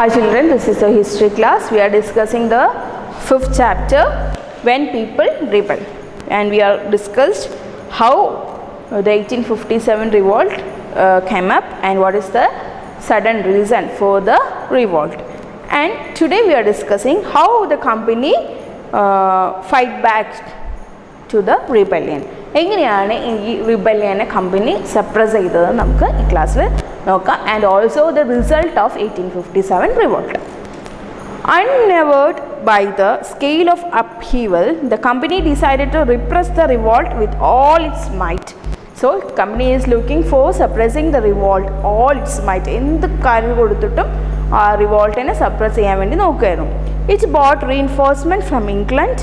Hi children, this is the history class. We are discussing the 5th chapter, When People Rebel, and we are discussed how the 1857 revolt came up and what is the sudden reason for the revolt. And today we are discussing how the company fight back to the rebellion. എങ്ങനെയാണ് ഈ റിബല്യനെ company suppress ചെയ്തത് നമുക്ക് ഈ ക്ലാസ്സിൽ നോക്കാം. And also the result of 1857 revolt. Unnerved by the scale of upheaval, the company decided to repress the revolt with all its might. So company is looking for suppressing the revolt all its might. എന്ത് കാര്യം കൊടുത്തിട്ടും ആ റിവോൾട്ടിനെ suppress ചെയ്യാൻ വേണ്ടി നോക്കുകയായിരുന്നു. It bought reinforcement from England,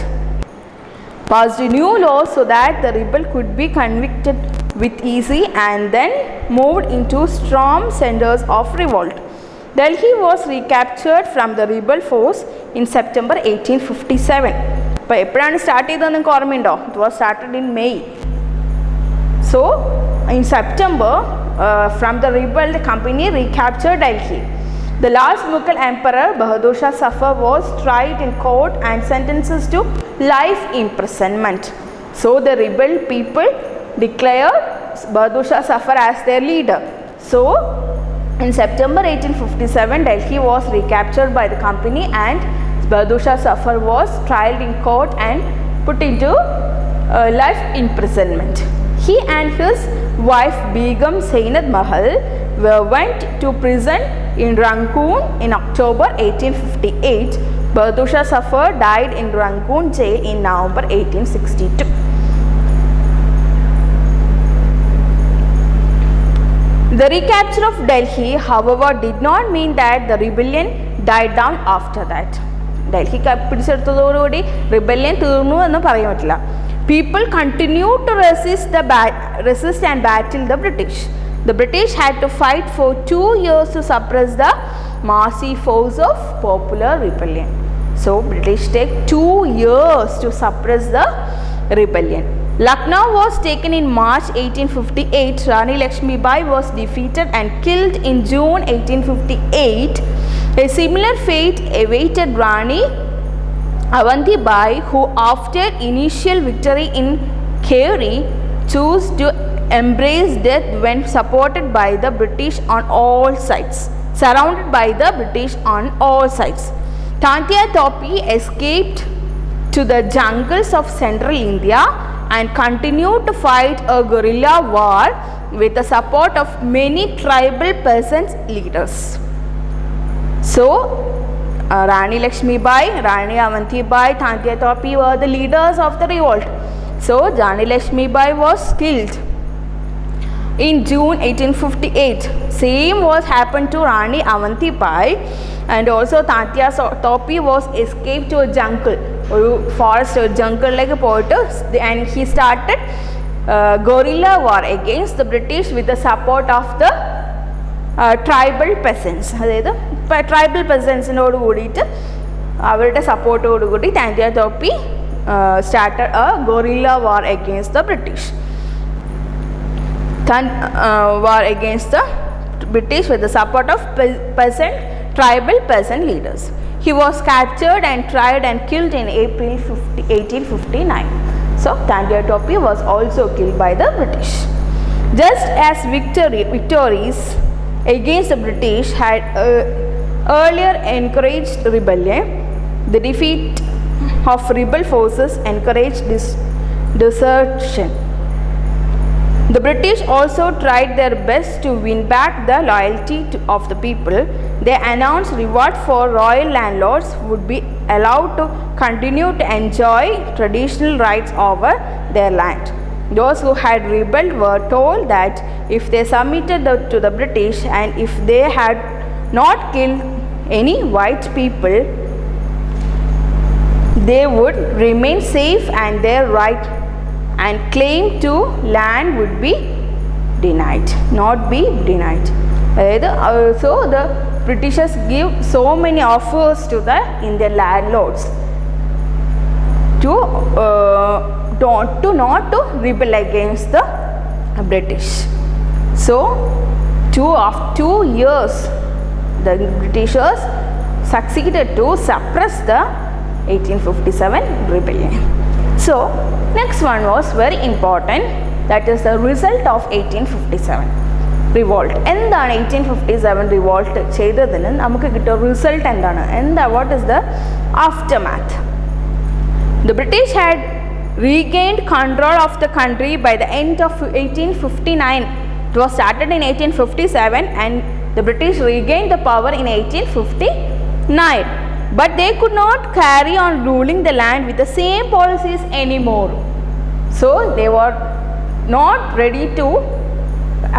passed new laws so that the rebel could be convicted with easy, and then moved into strong centers of revolt. Delhi was recaptured from the rebel force in September 1857. അപ്പോൾ എപ്പോഴാണ് start ചെയ്തത് നിങ്ങൾക്ക് ഓർമ്മയുണ്ടോ? It was started in May. So in September from the rebel the company recaptured Delhi. The last Mughal emperor Bahadur Shah Zafar was tried in court and sentenced to life imprisonment. So the rebel people declared Bahadur Shah Zafar as their leader. So in September 1857 Delhi was recaptured by the company and Bahadur Shah Zafar was tried in court and put into life imprisonment. He and his wife Begum Zainab Mahal went to prison in Rangoon in October 1858. Bahadur Shah Zafar died in Rangoon jail in November 1862. The recapture of Delhi, however, did not mean that the rebellion died down after that. Delhi പിടിച്ചെടുത്തതോടുകൂടി rebellion തീർന്നു എന്ന് പറയാൻ പറ്റില്ല. People continued to resist and battle the British. The British had to fight for 2 years to suppress the massive force of popular rebellion. So British take 2 years to suppress the rebellion. Lucknow was taken in March 1858. Rani Lakshmi Bai was defeated and killed in June 1858. A similar fate awaited Rani Avanti Bai, who after initial victory in Kheri chose to embrace death when supported by the British on all sides, surrounded by the British on all sides. Tantia Topi escaped to the jungles of central India and continued to fight a guerrilla war with the support of many tribal peasant leaders. So Rani Lakshmi Bai, Rani Avanti Bai, Tantia Topi were the leaders of the revolt. So Rani Lakshmi Bai was killed in June 1858. Same was happened to Rani Avanti Bai, and also Tantia Topi was escaped to a jungle, ഒരു forest ജംഗിളിലേക്ക് പോയിട്ട്, and he started guerrilla war against the British with the support of the tribal peasants. അതായത് tribal പെസൻസിനോട് കൂടിയിട്ട് അവരുടെ സപ്പോർട്ടോടുകൂടി Tantia Tope started a guerrilla war against the British. War against the British with the support of tribal peasant leaders. He was captured and tried and killed in April 1859. So Tantia Topi was also killed by the British. Just as victories against the British had earlier encouraged rebellion, the defeat of rebel forces encouraged desertion. The British also tried their best to win back the loyalty of the people. They announced reward for royal landlords would be allowed to continue to enjoy traditional rights over their land. Those who had rebelled were told that if they submitted to the British and if they had not killed any white people, they would remain safe and their right and claim to land would be denied, not be denied. So the Britishers give so many offers to the Indian landlords to not to rebel against the British. So 2 years the Britishers succeeded to suppress the 1857 rebellion. So next one was very important, that is the result of 1857 revolt. എന്താണ് 1857 revolt ചെയ്തതിന് നമുക്ക് കിട്ടിയ result എന്താണ്? what is the aftermath? The British had regained control of the country by the end of 1859. It was started in 1857 and the British regained the power in 1859. But they could not carry on ruling the land with the same policies anymore. So they were not ready to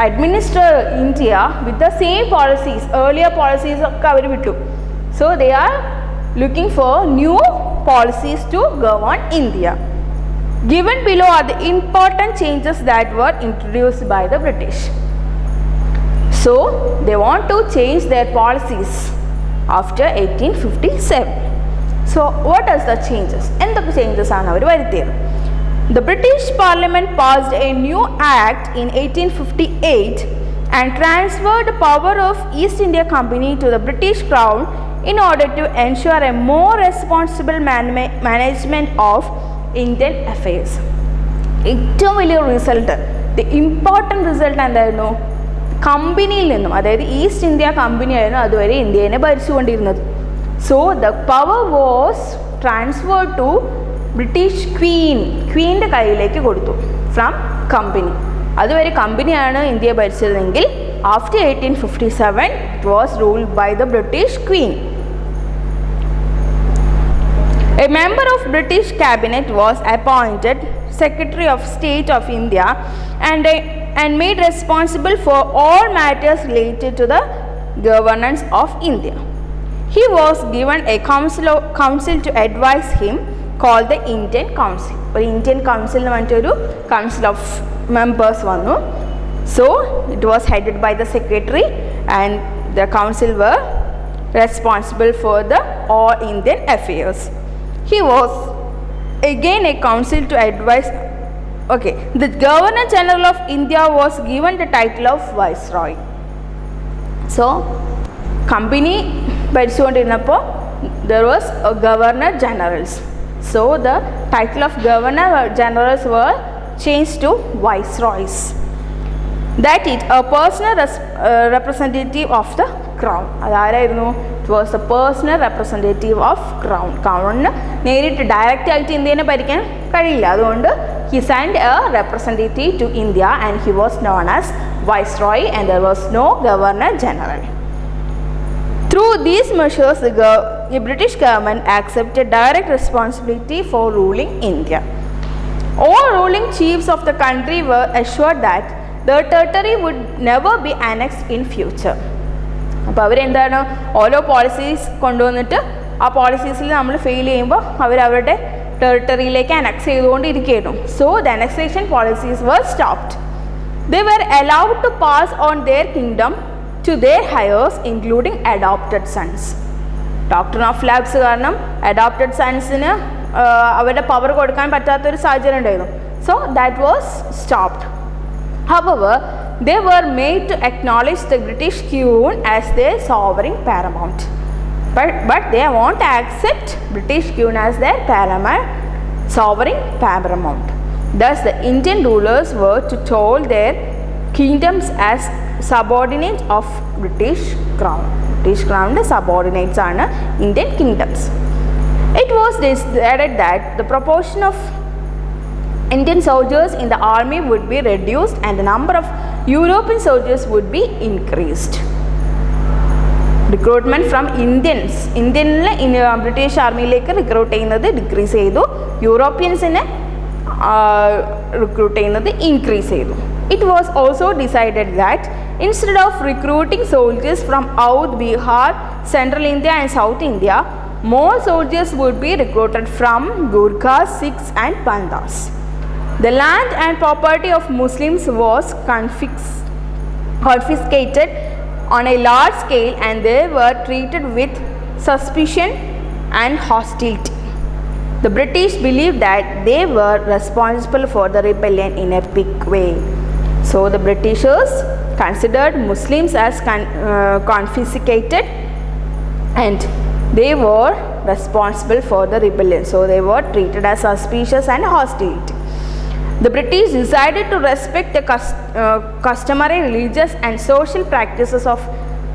administer India with the same policies. Earlier policies ഒക്കെ അവർ വിട്ടു. So they are looking for new policies to govern India. Given below are the important changes that were introduced by the British. So they want to change their policies after 1857. So what are the changes? എന്തൊക്കെ changes ആണ് അവർ വരുത്തിയത്? The British Parliament passed a new act in 1858 and transferred the power of East India Company to the British Crown in order to ensure a more responsible management of Indian affairs. ഏറ്റവും വലിയ result, the important result എന്തായിരുന്നു? കമ്പനിയിൽ നിന്നും, അതായത് east India company ആയിരുന്നു അതുവരെ ഇന്ത്യനെ ഭരിച്ചുകൊണ്ടിരുന്നത്. So the power was transferred to British ക്വീൻ്റെ കയ്യിലേക്ക് കൊടുത്തു ഫ്രം കമ്പനി. അതുവരെ കമ്പനിയാണ് ഇന്ത്യയെ ഭരിച്ചതെങ്കിൽ after 1857 it was ruled by the British queen. A member of British cabinet was appointed Secretary of State of India and made responsible for all matters related to the governance of India. He was given a council to advise him called the Indian Council. Or Indian Council ഒരു council of members വന്നു. So it was headed by the secretary and the council were responsible for the all Indian affairs. He was again a council to advise. Okay, the Governor General of India was given the title of Viceroy. So company ഭരിച്ചുകൊണ്ടിരുന്നപ്പോൾ there was a Governor Generals. So the title of Governor Generals were changed to Viceroys. That is a personal representative of the Crown. അതാരായിരുന്നു? It was the personal representative of Crown. Crownന് നേരിട്ട് direct ആയിട്ട് ഇന്ത്യനെ ഭരിക്കാൻ കഴിയില്ല. അതുകൊണ്ട് he sent a representative to India and he was known as Viceroy and there was no Governor General. Through these measures, the British government accepted direct responsibility for ruling India. All ruling chiefs of the country were assured that their territory would never be annexed in future. അപ്പോൾ അവരെന്താണ് ഓരോ policies കൊണ്ടുവന്നിട്ട് ആ പോളിസീസിൽ നമ്മൾ fail ചെയ്യുമ്പോൾ അവരവരുടെ ടെറിട്ടറിയിലേക്ക് annex ചെയ്തുകൊണ്ടിരിക്കുകയായിരുന്നു. So the annexation policies were stopped. They were allowed to pass on their kingdom to their heirs including adopted sons. Doctrine of labs കാരണം അഡോപ്റ്റഡ് സൺസിന് അവരുടെ പവർ കൊടുക്കാൻ പറ്റാത്തൊരു സാഹചര്യം ഉണ്ടായിരുന്നു. So that was stopped. However, they were made to acknowledge the British Queen as their sovereign paramount. But they won't accept British Queen as their sovereign paramount. Thus, the Indian rulers were to hold their kingdoms as subordinates of British Crown. British Crown subordinates are Indian kingdoms. It was decided that the proportion of Indian soldiers in the army would be reduced and the number of European soldiers would be increased. Recruitment from ഇന്ത്യനിലെ British ആർമിയിലേക്ക് recruit ചെയ്യുന്നത് decrease ചെയ്തു, യൂറോപ്യൻസിനെ recruit ചെയ്യുന്നത് increase ചെയ്തു. It was also decided that instead of recruiting soldiers from Oudh, Bihar, Central India and South India, more soldiers would be recruited from Gurkhas, Sikhs and Panthas. The land and property of Muslims was confiscated on a large scale and they were treated with suspicion and hostility. The British believed that they were responsible for the rebellion in a big way. So the Britishers considered Muslims as confiscated and they were responsible for the rebellion. So they were treated as suspicious and hostility. The British decided to respect the customary religious and social practices of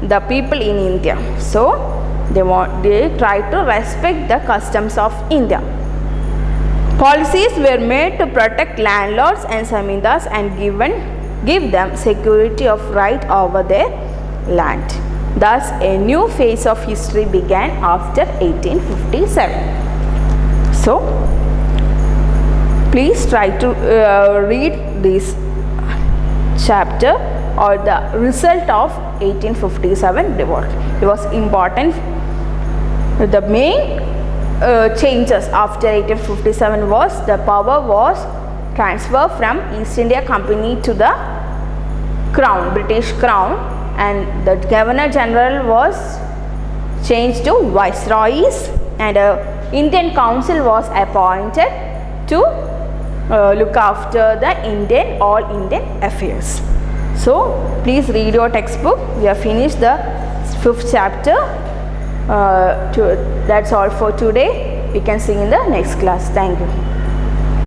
the people in India. So they tried to respect the customs of India. Policies were made to protect landlords and zamindars and give them security of right over their land. Thus, a new phase of history began after 1857. So, please try to read this chapter or the result of 1857 revolt. It was important. The main changes after 1857 was the power was transferred from East India Company to the Crown, British Crown, and the Governor General was changed to Viceroys, and Indian Council was appointed to look after the all Indian affairs. So please read your textbook. We have finished the 5th chapter. That's all for today. We can see in the next class. Thank you.